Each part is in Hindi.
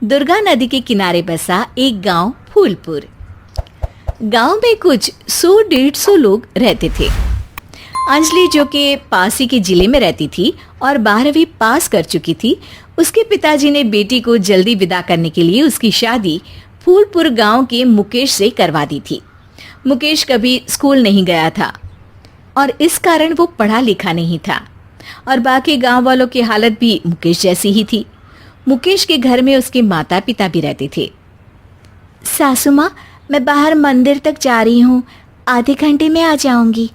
दुर्गा नदी के किनारे बसा एक गांव फूलपुर। गांव में कुछ 100-150 लोग रहते थे। अंजलि, जो कि पास ही के जिले में रहती थी और 12वीं पास कर चुकी थी, उसके पिताजी ने बेटी को जल्दी विदा करने के लिए उसकी शादी फूलपुर गांव के मुकेश से करवा दी थी। मुकेश कभी स्कूल नहीं गया था और इस कारण वो पढ़ा लिखा नहीं था और बाकी गांव वालों की हालत भी मुकेश जैसी ही थी। मुकेश के घर में उसके माता पिता भी रहते थे। सासू माँ, मैं बाहर मंदिर तक जा रही हूँ, आधे घंटे में आ जाऊंगी।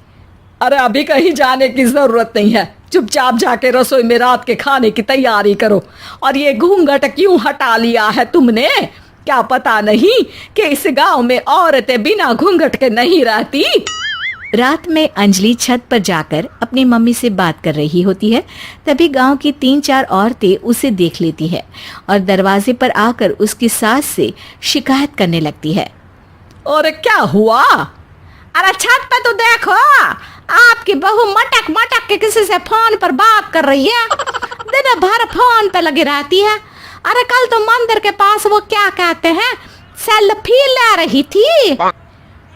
अरे अभी कहीं जाने की जरूरत नहीं है, चुपचाप जाके रसोई में रात के खाने की तैयारी करो। और ये घूंघट क्यों हटा लिया है तुमने? क्या पता नहीं कि इस गांव में औरतें बिना घूंघट के नहीं रहती? रात में अंजलि छत पर जाकर अपनी मम्मी से बात कर रही होती है। तभी गांव की 3-4 औरतें उसे देख लेती है और दरवाजे पर आकर उसकी सास से शिकायत करने लगती है। और क्या हुआ? अरे छत पे तो देखो, आपकी बहू मटक मटक के किसी से फोन पर बात कर रही है। दिन भर फोन पे लगी रहती है। अरे कल तो मंदिर के पास वो क्या कहते हैं, सेल्फी ले रही थी।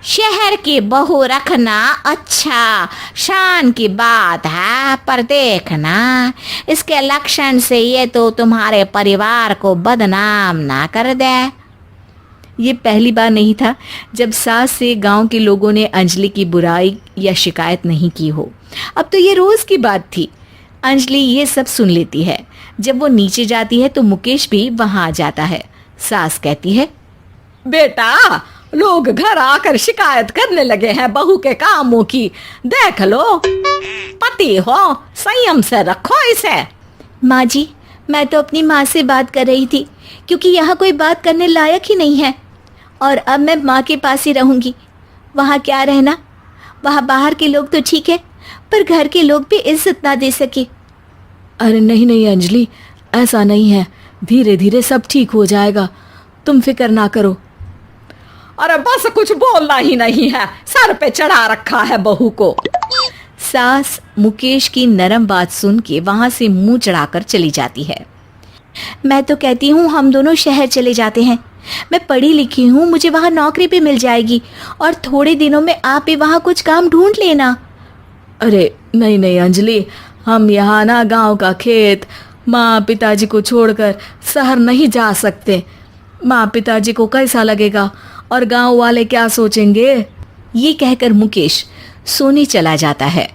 शहर की बहू रखना अच्छा शान की बात है, पर देखना इसके लक्षण से ये तो तुम्हारे परिवार को बदनाम ना कर दे। ये पहली बार नहीं था जब सास से गांव के लोगों ने अंजलि की बुराई या शिकायत नहीं की हो। अब तो ये रोज की बात थी। अंजलि ये सब सुन लेती है। जब वो नीचे जाती है तो मुकेश भी वहां आ जाता है। सास कहती है, बेटा, लोग घर आकर शिकायत करने लगे हैं बहू के कामों की। देख लो, पति हो, संयम से रखो इसे। माँ जी, मैं तो अपनी माँ से बात कर रही थी क्योंकि यहाँ कोई बात करने लायक ही नहीं है और अब मैं माँ के पास ही रहूँगी। वहाँ क्या रहना, वहाँ बाहर के लोग तो ठीक है पर घर के लोग भी इज्जत ना दे सके। अरे नहीं नहीं अंजलि, ऐसा नहीं है, धीरे धीरे सब ठीक हो जाएगा, तुम फिक्र ना करो। अरे बस कुछ बोलना ही नहीं है, सर पे चढ़ा रखा है बहू को। सास मुकेश की नरम बात सुन के वहां से मुंह चढ़ाकर चली जाती है। मैं तो कहती हूँ हम दोनों शहर चले जाते हैं। मैं पढ़ी लिखी हूँ, मुझे वहाँ नौकरी भी मिल जाएगी और थोड़े दिनों में आप भी वहाँ कुछ काम ढूंढ लेना। अरे नहीं नहीं अंजलि, हम यहाँ ना गांव का खेत, माँ पिताजी को छोड़कर शहर नहीं जा सकते। माँ पिताजी को कैसा लगेगा और गांव वाले क्या सोचेंगे? ये कहकर मुकेश सोने चला जाता है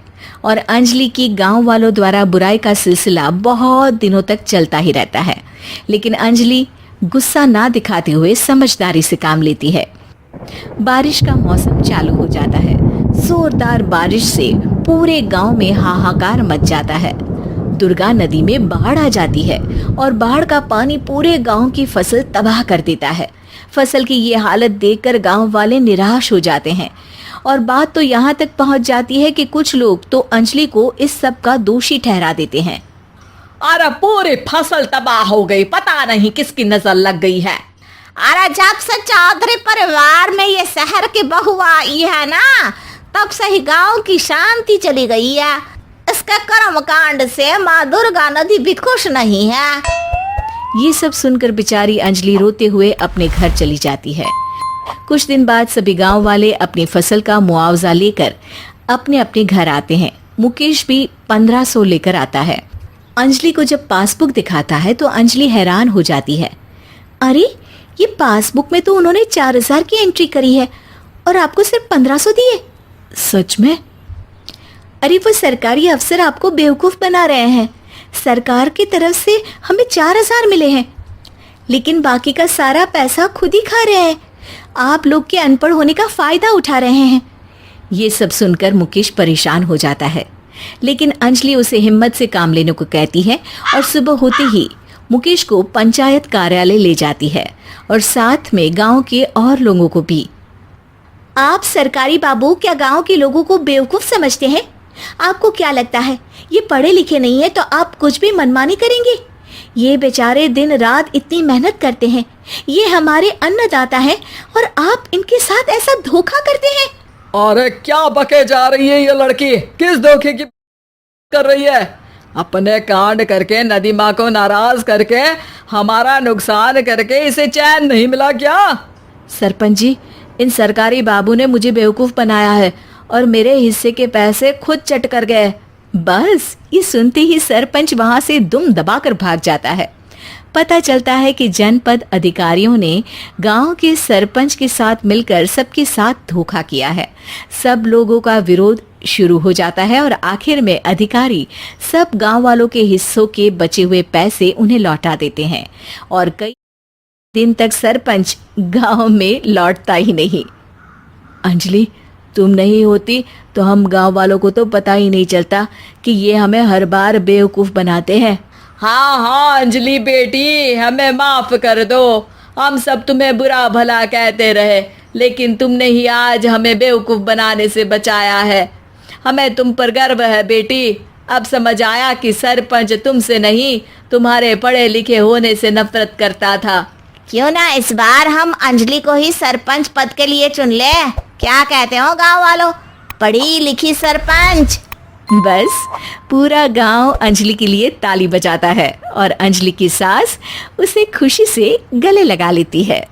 और अंजलि की गांव वालों द्वारा बुराई का सिलसिला बहुत दिनों तक चलता ही रहता है। लेकिन अंजलि गुस्सा ना दिखाते हुए समझदारी से काम लेती है। बारिश का मौसम चालू हो जाता है। जोरदार बारिश से पूरे गांव में हाहाकार मच जाता है। दुर्गा नदी में बाढ़ आ जाती है और बाढ़ का पानी पूरे गांव की फसल तबाह कर देता है। फसल की ये हालत देखकर गांव वाले निराश हो जाते हैं और बात तो यहाँ तक पहुँच जाती है कि कुछ लोग तो अंजलि को इस सब का दोषी ठहरा देते हैं। अरे पूरी फसल तबाह हो गई, पता नहीं किसकी नजर लग गई है। अरे जब से चौधरी परिवार में ये शहर की बहू आई है ना, तब से ही गांव की शांति चली गई है। इसके कर्म कांड से माँ दुर्गा नदी भी खुश नहीं है। ये सब सुनकर बेचारी अंजलि रोते हुए अपने घर चली जाती है। कुछ दिन बाद सभी गांव वाले अपनी फसल का मुआवजा लेकर अपने अपने घर आते हैं। मुकेश भी 1500 लेकर आता है। अंजलि को जब पासबुक दिखाता है तो अंजलि हैरान हो जाती है। अरे, ये पासबुक में तो उन्होंने 4000 की एंट्री करी है और आपको सिर्फ 1500 दिए। सच में? अरे वो सरकारी अफसर आपको बेवकूफ बना रहे हैं। सरकार की तरफ से हमें 4000 मिले हैं लेकिन बाकी का सारा पैसा खुद ही खा रहे हैं। आप लोग के अनपढ़ होने का फायदा उठा रहे हैं। ये सब सुनकर मुकेश परेशान हो जाता है लेकिन अंजलि उसे हिम्मत से काम लेने को कहती है और सुबह होते ही मुकेश को पंचायत कार्यालय ले जाती है और साथ में गांव के और लोगों को भी। आप सरकारी बाबू क्या गांव के लोगों को बेवकूफ समझते हैं? आपको क्या लगता है ये पढ़े लिखे नहीं है तो आप कुछ भी मनमानी करेंगे? ये बेचारे दिन रात इतनी मेहनत करते हैं, ये हमारे अन्नदाता हैं और आप इनके साथ ऐसा धोखा करते हैं। अरे क्या बके जा रही है ये लड़की, किस धोखे की कर रही है? अपने कांड करके नदी माँ को नाराज करके हमारा नुकसान करके इसे चैन नहीं मिला क्या? सरपंच जी, इन सरकारी बाबू ने मुझे बेवकूफ बनाया है और मेरे हिस्से के पैसे खुद चट कर गए। बस ये सुनते ही सरपंच वहां से दुम दबाकर भाग जाता है। पता चलता है कि जनपद अधिकारियों ने गांव के सरपंच के साथ मिलकर सबके साथ धोखा किया है। सब लोगों का विरोध शुरू हो जाता है और आखिर में अधिकारी सब गांव वालों के हिस्सों के बचे हुए पैसे उन्हें लौटा देते हैं और कई दिन तक सरपंच गांव में लौटता ही नहीं। अंजलि, तुम नहीं होती तो हम गांव वालों को तो पता ही नहीं चलता कि ये हमें हर बार बेवकूफ बनाते हैं। हाँ हाँ अंजलि बेटी, हमें माफ कर दो। हम सब तुम्हें बुरा भला कहते रहे, लेकिन तुमने ही आज हमें बेवकूफ बनाने से बचाया है। हमें तुम पर गर्व है बेटी। अब समझ आया कि सरपंच तुमसे नहीं, तुम्हारे पढ़े लिखे होने से नफरत करता था। क्यों ना इस बार हम अंजलि को ही सरपंच पद के लिए चुन ले। क्या कहते हो गांव वालों? पढ़ी लिखी सरपंच। बस पूरा गांव अंजलि के लिए ताली बजाता है और अंजलि की सास उसे खुशी से गले लगा लेती है।